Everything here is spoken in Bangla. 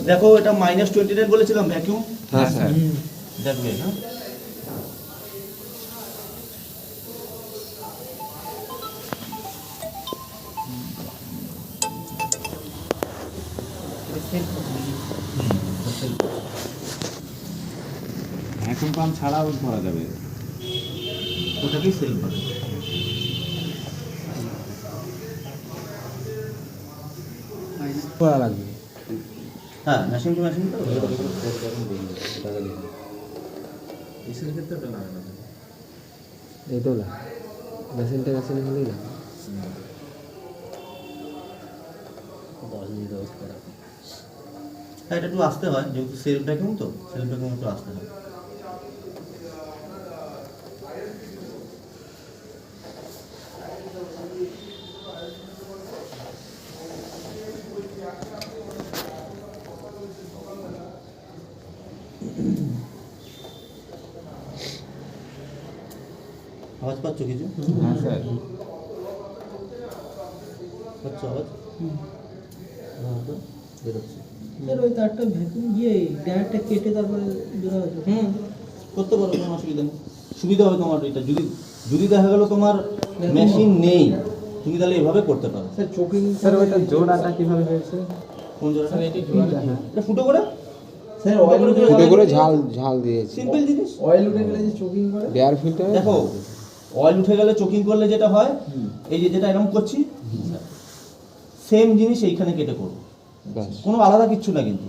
দেখো এটা -29 বলেছিলাম ভ্যাকুয়াম। হ্যাঁ স্যার। দেখবে না ভ্যাকুয়াম পাম্প ছাড়াও করা যাবে। ওটাকেই সেল বলে। করা লাগবে। হ্যাঁ মেশিন টু মেশিন তো এসের ক্ষেত্রে ওটা লাগে না। এইটাও লাগে, মেশিনটা মেশিন হলেই লাগে। হ্যাঁ এটা একটু আসতে হয় যেহেতু সেলফ ভ্যাকুয়াম, তো সেলফ ভ্যাকুয়াম একটু আসতে হয়। আওয়াজ পাচ্ছ কিছু? হ্যাঁ স্যার। পাচ্ছ আওয়াজ? হ্যাঁ তো বেরোচ্ছে। স্যার ওই তারটা ভ্যাকুয়াম গিয়ে ডায়ারটা কেটে তারপরে বেরো হয়েছে। করতে পারো, কোনো অসুবিধা নেই। সুবিধা হবে তোমার এটা, যদি যদি দেখা গেল তোমার মেশিন নেই তুমি তাহলে এভাবে করতে পারো। স্যার চোকিং স্যার ওইটা জোড়াটা কিভাবে হয়েছে? কোন জোড়া? হ্যাঁ। এটা ফুটো করে স্যার অয়েল ফুটো করে ঝাল দিয়েছে। সিম্পল জিনিস। অয়েল উঠে গেলে যে চোকিং করে এয়ার ফিল্টার দেখো অয়েল উঠে গেলে চোকিং করলে যেটা হয়, এই যে যেটা এরকম করছি সেম জিনিস এইখানে কেটে করবো, কোনো আলাদা কিচ্ছু না কিন্তু।